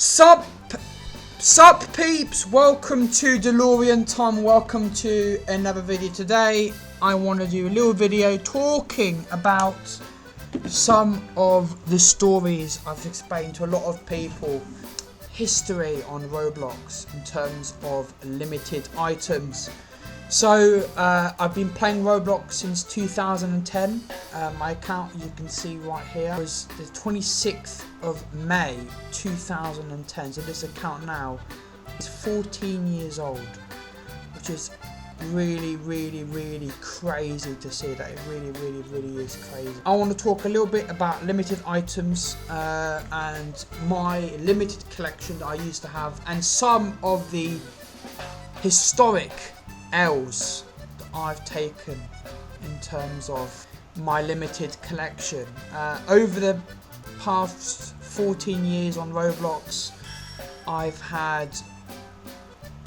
Sup peeps, welcome to Deloreantime, welcome to another video. Today I want to do a little video talking about some of the stories I've explained to a lot of people, history on Roblox in terms of limited items. So I've been playing Roblox since 2010. My account, you can see right here, was the 26th of May 2010. So this account now is 14 years old, which is really crazy to see. That it really is crazy. I want to talk a little bit about limited items and my limited collection that I used to have, and some of the historic L's that I've taken in terms of my limited collection. Over the past 14 years on Roblox, I've had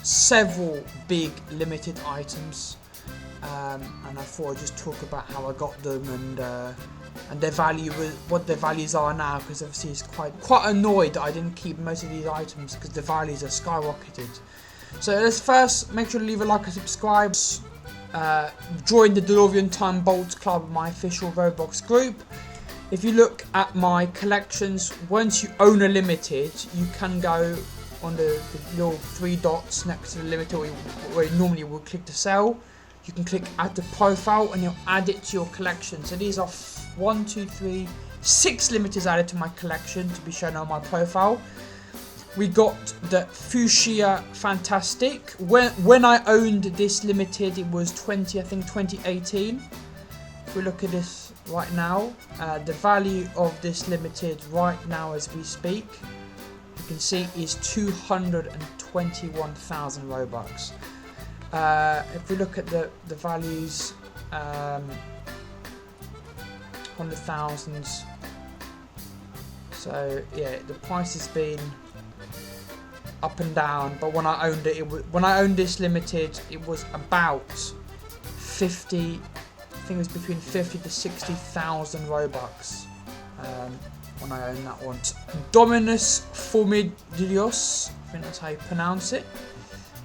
several big limited items, and I thought I'd just talk about how I got them and their value, what their values are now, because obviously it's quite annoyed that I didn't keep most of these items because the values are skyrocketed. So let's first make sure to leave a like and subscribe. Join the Deloreantime Bolt Club, my official Roblox group. If you look at my collections, once you own a limited, you can go on the little three dots next to the limited where you normally will click to sell. You can click add to profile and you'll add it to your collection. So these are 6 limiteds added to my collection to be shown on my profile. We got the Fuchsia Fantastic. When I owned this limited, it was 2018. If we look at this right now, the value of this limited right now as we speak, you can see is 221,000 Robux. If we look at the values on the thousands, so yeah, the price has been up and down, but when I owned it, when I owned this limited, it was about 50. I think it was between 50 to 60,000 Robux when I owned that one. Dominus Formidius, I think that's how you pronounce it.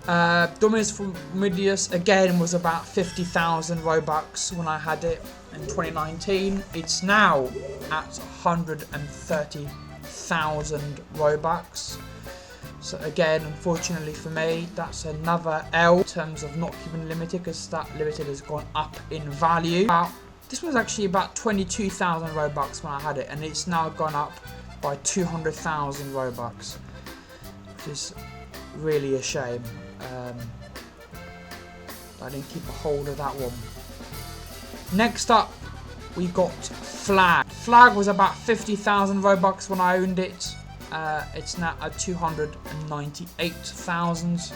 Dominus Formidius again was about 50,000 Robux when I had it in 2019. It's now at 130,000 Robux. So again, unfortunately for me, that's another L in terms of not keeping limited, because that limited has gone up in value. This was actually about 22,000 Robux when I had it, and it's now gone up by 200,000 Robux, which is really a shame. I didn't keep a hold of that one. Next up, we got Flag. Flag was about 50,000 Robux when I owned it. It's now at 298,000.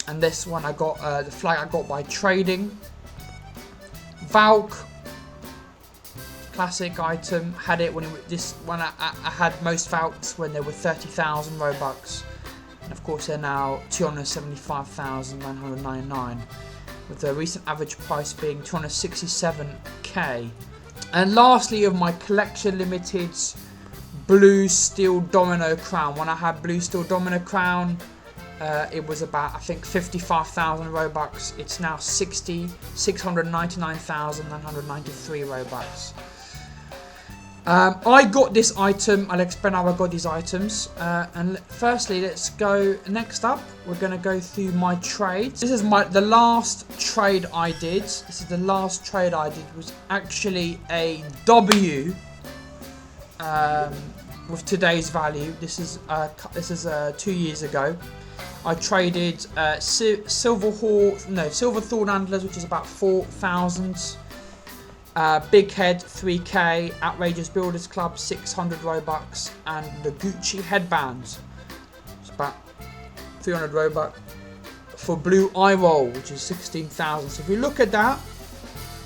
And this one I got, the flag I got by trading. Valk, classic item. Had it when I had most Valks when they were 30,000 Robux, and of course they're now 275,999, with the recent average price being 267k. And lastly, of my collection limiteds, Blue Steel Domino Crown. When I had Blue Steel Domino Crown, it was about, I think, 55,000 Robux. It's now 699,993 Robux. I got this item. I'll explain how I got these items. And firstly, let's go. Next up, we're going to go through my trades. This is the last trade I did. This is the last trade I did. Was actually a W with today's value. This is 2 years ago. I traded Silver Thorn Antlers, which is about 4,000. Big Head 3k, Outrageous Builders Club 600 Robux, and the Gucci headbands. It's about 300 Robux for Blue Eye Roll, which is 16,000. So if you look at that,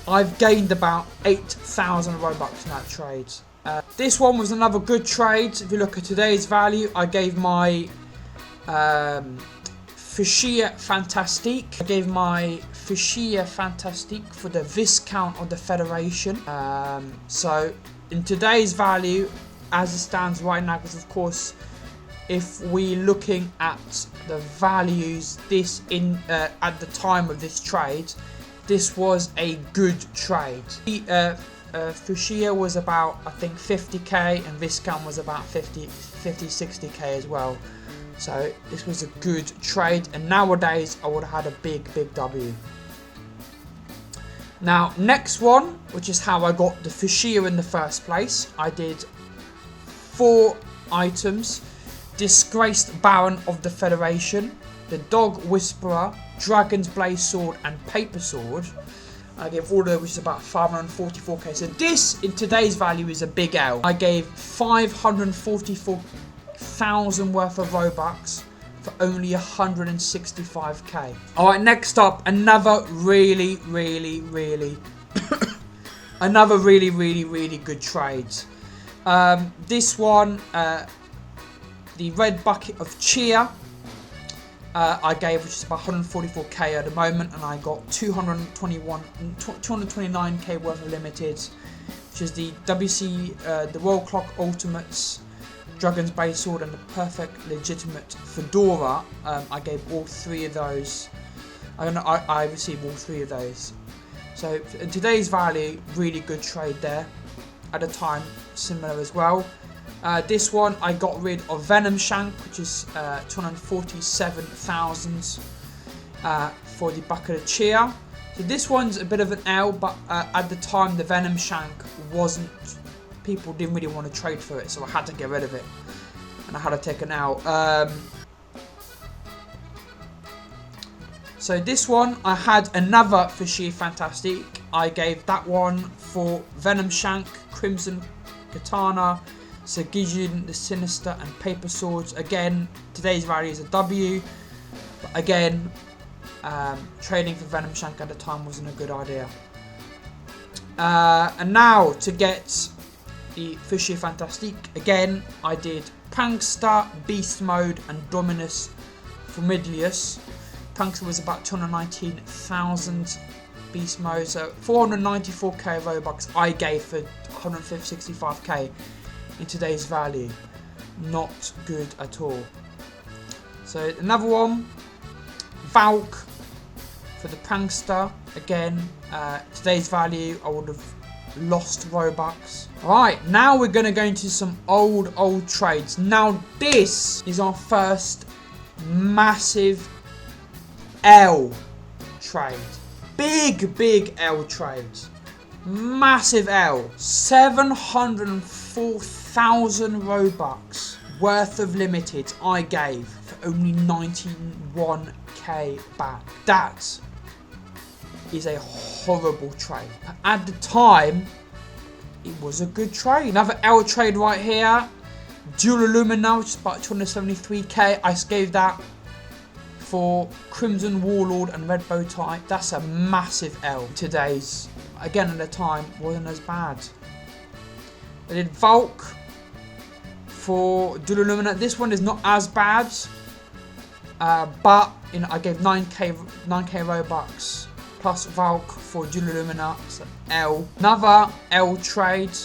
I've gained about 8,000 Robux in that trade. This one was another good trade. If you look at today's value, I gave my Fuchsia Fantastique. I gave my Fuchsia Fantastique for the Viscount of the Federation. So in today's value, as it stands right now, because of course, if we're looking at the values at the time of this trade, this was a good trade. Fushia was about, I think, 50k, and Viscount was about 60k as well. So this was a good trade, and nowadays I would have had a big W. Now, next one, which is how I got the Fushia in the first place. I did 4 items. Disgraced Baron of the Federation, the Dog Whisperer, Dragon's Blade Sword, and Paper Sword. I gave all of them, which is about 544k. So this, in today's value, is a big L. I gave 544,000 worth of Robux for only 165k. Alright, next up, another really good trade. This one, the Red Bucket of Cheer, I gave, which is about 144k at the moment, and I got 229k worth of limited, which is the the World Clock Ultimates, Dragon's Blade Sword, and the Perfect Legitimate Fedora. I gave all 3 of those. I received all 3 of those. So in today's value, really good trade there. At the time, similar as well. This one, I got rid of Venom Shank, which is 247,000 for the Bucket of Cheer. So this one's a bit of an L, but at the time the Venom Shank wasn't, people didn't really want to trade for it, so I had to get rid of it, and I had to take an L. So this one, I had another Fushia Fantastic. I gave that one for Venom Shank, Crimson Katana, Sagijin the Sinister, and Paper Swords. Again, today's value is a W, but again, trading for Venom Shank at the time wasn't a good idea. And now to get the Fushia Fantastique, again, I did Prankster, Beast Mode, and Dominus Formidlius. Prankster was about 219,000 Beast Mode, so 494k Robux I gave for 165k. In today's value, not good at all. So another one, Valk for the Prankster. Again, today's value, I would have lost Robux. Alright, now we're going to go into some old trades. Now this is our first massive L trade. Big L trade. Massive L. 704,000 Robux worth of limited I gave for only 91k back. That is a horrible trade. At the time, it was a good trade. Another L trade right here. Dual Illumina, which is about 273k. I gave that for Crimson Warlord and Red Bowtie. That's a massive L. Today's, again at the time, wasn't as bad. I did Valk for Dual Illumina. This one is not as bad, but I gave 9k Robux plus Valk for Dual Illumina. So L. Another L trade.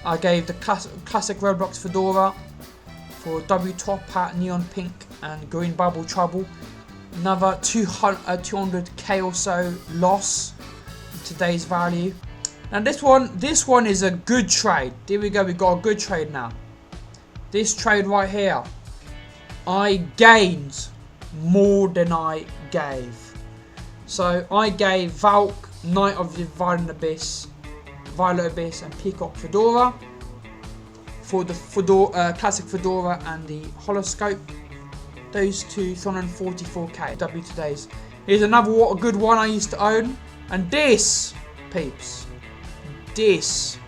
I gave the classic Roblox Fedora for W Top Hat, Neon Pink, and Green Bubble Trouble. Another 200k or so loss in today's value. And this one is a good trade. There we go, we got a good trade now. This trade right here, I gained more than I gave. So I gave Valk, Knight of the Violet Abyss, and Peacock Fedora for the classic Fedora and the Holoscope. Those two, 244k. W today's. Here's another a good one I used to own. And this, peeps, this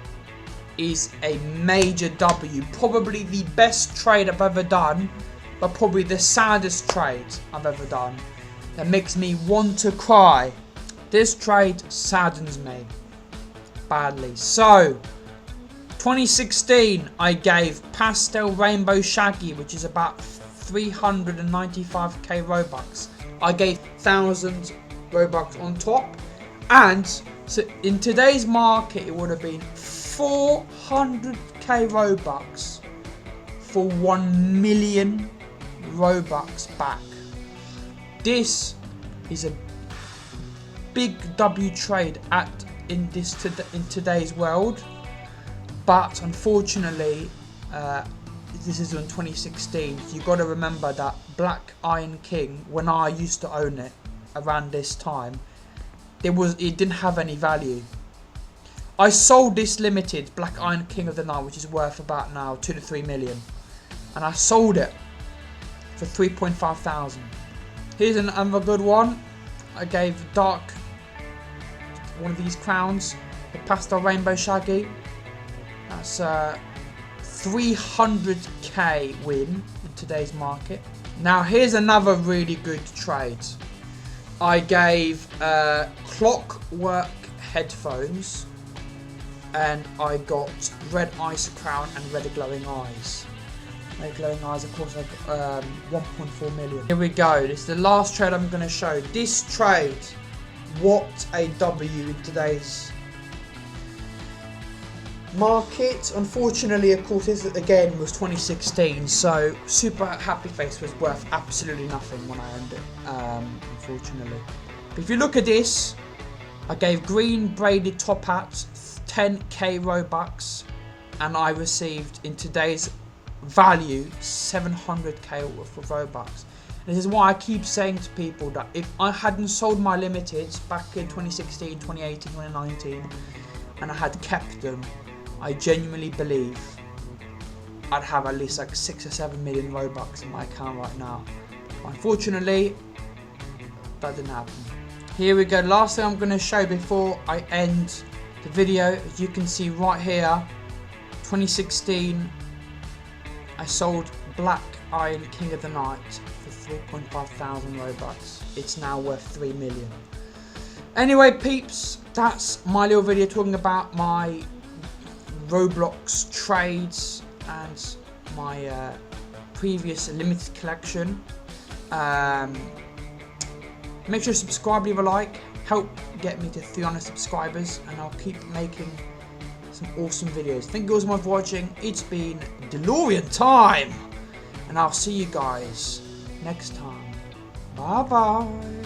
is a major W. Probably the best trade I've ever done, but probably the saddest trade I've ever done. That makes me want to cry. This trade saddens me badly. So, 2016, I gave Pastel Rainbow Shaggy, which is about 395k Robux. I gave 1,000 Robux on top, and so in today's market it would have been 400k Robux for 1 million Robux back. This is a big W trade in today's world, but unfortunately this is in 2016. You got to remember that Black Iron King, when I used to own it around this time, it didn't have any value. I sold this limited Black Iron King of the Night, which is worth about now 2 to 3 million, and I sold it for 3.5 thousand. Here's another good one. I gave Dark one of these crowns, the Pastel Rainbow Shaggy. That's 300k win in today's market. Now here's another really good trade. I gave Clockwork headphones, and I got Red Ice Crown and Red Glowing Eyes. Red Glowing Eyes, of course, I got 1.4 million. Here we go. This is the last trade I'm going to show. This trade, what a W in today's market. Unfortunately, of course, this again was 2016, so Super Happy Face was worth absolutely nothing when I owned it, unfortunately. But if you look at this, I gave green braided top hats 10k Robux, and I received in today's value 700k worth of Robux. This is why I keep saying to people that if I hadn't sold my limiteds back in 2016, 2018, 2019, and I had kept them, I genuinely believe I'd have at least like 6 or 7 million Robux in my account right now. Unfortunately, that didn't happen. Here we go. Last thing I'm going to show before I end the video. As you can see right here, 2016, I sold Black Iron King of the Night for 3.5 thousand Robux. It's now worth 3 million. Anyway, peeps, that's my little video talking about my Roblox trades and my previous limited collection. Make sure to subscribe, leave a like, help get me to 300 subscribers, and I'll keep making some awesome videos. Thank you all so much for watching. It's been Deloreantime, and I'll see you guys next time. Bye bye.